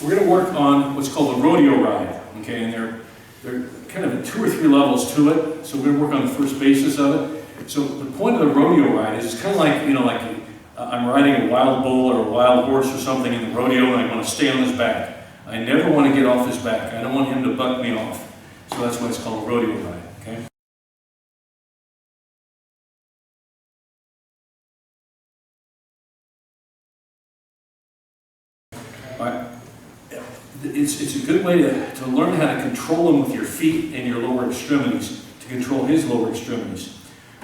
we're going to work on what's called a rodeo ride, okay? And they're kind of 2 or 3 levels to it, so we're going to work on the first basis of it. So the point of the rodeo ride is it's kind of like, you know, like I'm riding a wild bull or a wild horse or something in the rodeo, and I want to stay on his back. I never want to get off his back. I don't want him to buck me off. So that's why it's called a rodeo ride, okay? All right. It's a good way to learn how to control him with your feet and your lower extremities, to control his lower extremities.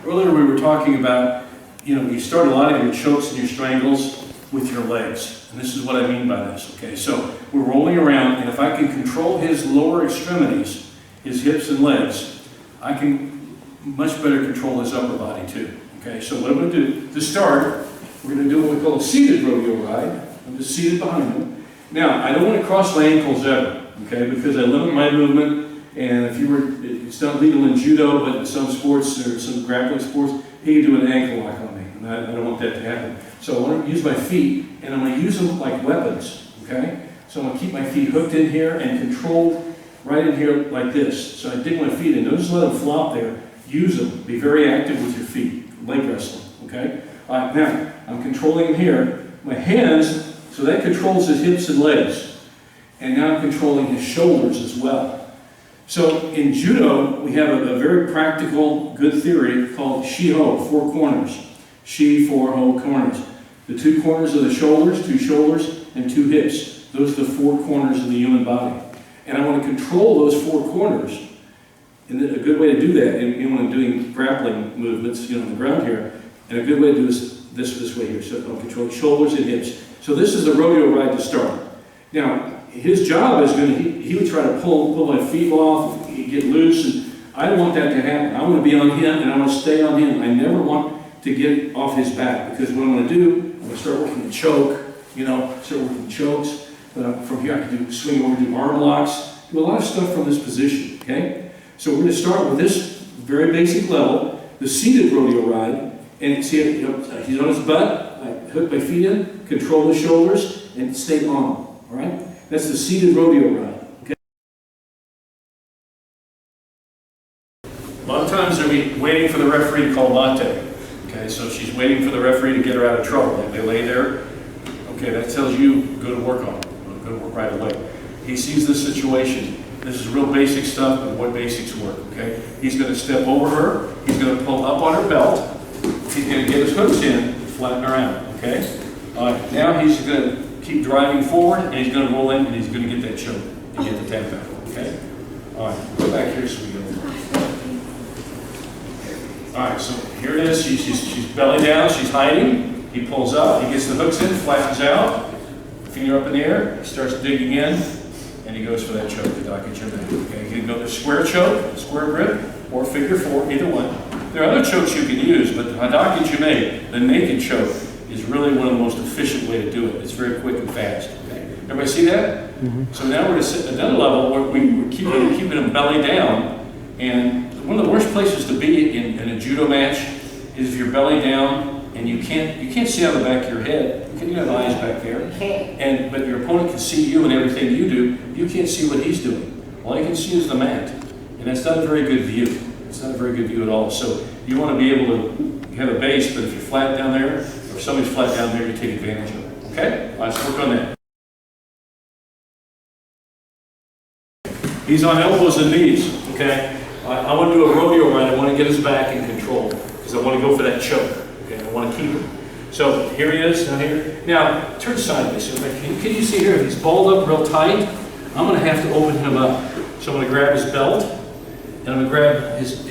Earlier we were talking about, you know, you start a lot of your chokes and your strangles with your legs. And this is what I mean by this, okay? So we're rolling around, and if I can control his lower extremities, his hips and legs, I can much better control his upper body too, okay? So what I'm going to do, to start, we're going to do what we call a seated rodeo ride. I'm just seated behind him. Now, I don't want to cross my ankles ever, okay? Because I limit my movement, and if you were, it's not legal in judo, but in some sports or some grappling sports, he can do an ankle lock on me, and I don't want that to happen. So I want to use my feet, and I'm going to use them like weapons, okay? So I'm going to keep my feet hooked in here and controlled right in here like this. So I dig my feet in. Don't just let them flop there. Use them. Be very active with your feet. Leg wrestling, okay? All right, now, I'm controlling him here. My hands, so that controls his hips and legs. And now I'm controlling his shoulders as well. So in judo, we have a very practical, good theory called shi-ho, 4 corners. Shi, 4, ho, corners. The 2 corners of the shoulders, 2 shoulders, and 2 hips. Those are the 4 corners of the human body. And I want to control those 4 corners. And a good way to do that, and when I'm doing grappling movements, you know, on the ground here, and a good way to do this way here. So I'm controlling shoulders and hips. So this is a rodeo ride to start. Now, his job is going to, he would try to pull my feet off, get loose, and I don't want that to happen. I want to be on him, and I want to stay on him. I never want to get off his back, because what I'm going to do, I'm going to start working the choke, you know, start working chokes. From here I can swing over, do arm locks, do a lot of stuff from this position, okay? So we're going to start with this very basic level, the seated rodeo ride, and see, you know, he's on his butt, I hook my feet in, control the shoulders, and stay on, all right? That's the seated rodeo ride, okay? A lot of times they'll be waiting for the referee to call mate, okay? So she's waiting for the referee to get her out of trouble. They lay there, okay, that tells you go to work on it. Go to work right away. He sees this situation. This is real basic stuff, but what basics work, okay? He's going to step over her. He's going to pull up on her belt. He's going to get his hooks in, flatten her out, okay? All right, now he's going to keep driving forward, and he's going to roll in, and he's going to get that choke and get the tap out, okay? All right, go back here so we go. All right, so here it is. She's belly down. She's hiding. He pulls up. He gets the hooks in, flattens out. Finger up in the air, he starts digging in, and he goes for that choke, the dakichime. Okay, you can go to square choke, square grip, or figure 4, either one. There are other chokes you can use, but the dakichime, the naked choke, is really one of the most efficient way to do it. It's very quick and fast. Okay? Everybody see that? Mm-hmm. So now we're at another level where we're keeping them belly down, and one of the worst places to be in a judo match is if you're belly down and you can't see out the back of your head. You have eyes back there, but your opponent can see you and everything you do. You can't see what he's doing. All you can see is the mat, and that's not a very good view. It's not a very good view at all. So you want to be able to have a base, but if you're flat down there, or if somebody's flat down there, you take advantage of it. Okay? Let's work on that. He's on elbows and knees. Okay? I want to do a rodeo ride. I want to get his back in control because I want to go for that choke. Okay? I want to keep him. So here he is, down here. Now, turn sideways. So can you see here, if he's balled up real tight, I'm going to have to open him up. So I'm going to grab his belt, and I'm going to grab his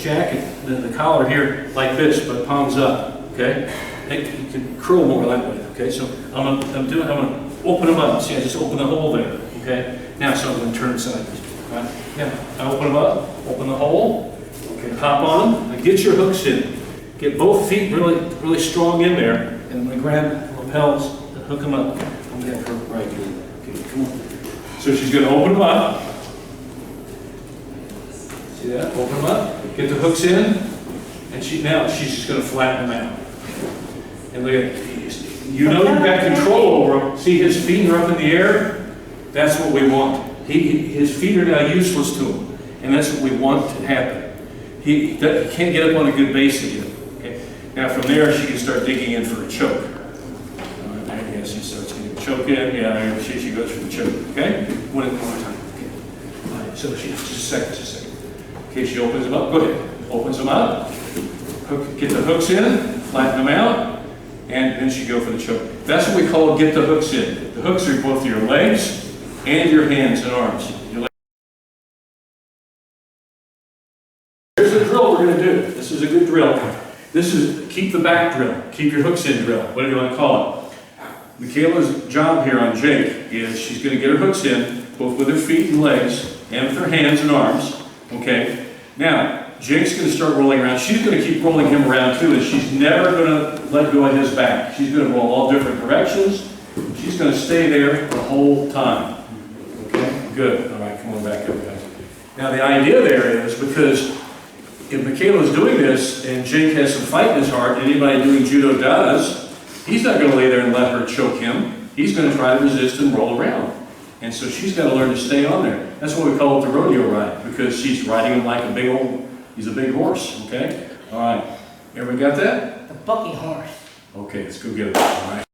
jacket, the collar here, like this, but palms up, okay? And you can curl more that way, okay? So I'm going to open him up. See, I just opened the hole there, okay? Now, so I'm going to turn sideways. Right? Now, I open him up, open the hole, okay, hop on him, and get your hooks in. Get both feet really strong in there, and I'm going to grab the lapels and hook them up. I'm going to have her right here. Okay, come on. So she's going to open them up. See that? Open them up. Get the hooks in, and now she's just going to flatten them out. And look at it. You know you've got control over him. See, his feet are up in the air? That's what we want. His feet are now useless to him. And that's what we want to happen. He can't get up on a good base again. Okay? Now from there, she can start digging in for a choke. Yeah, she starts getting a choke in. Yeah, she goes for the choke. Okay? One more time. Okay. All right, so she, just a second. Okay, she opens them up. Go ahead. Opens them up. Get the hooks in. Flatten them out. And then she go for the choke. That's what we call get the hooks in. The hooks are both your legs and your hands and arms. Here's the drill we're going to do. This is a good drill. This is keep the back drill. Keep your hooks in drill. Whatever you want to call it. Michaela's job here on Jake is she's going to get her hooks in, both with her feet and legs, and with her hands and arms. Okay? Now, Jake's going to start rolling around. She's going to keep rolling him around too, and she's never going to let go of his back. She's going to roll all different directions. She's going to stay there the whole time. Okay? Good. All right, come on back up, guys. Now, the idea there is because if Michaela's doing this and Jake has some fight in his heart, and anybody doing judo does, he's not going to lay there and let her choke him. He's going to try to resist and roll around. And so she's got to learn to stay on there. That's what we call it the rodeo ride, because she's riding him like a big old, he's a big horse, okay? All right. Everybody got that? The bucking horse. Okay, let's go get it. All right.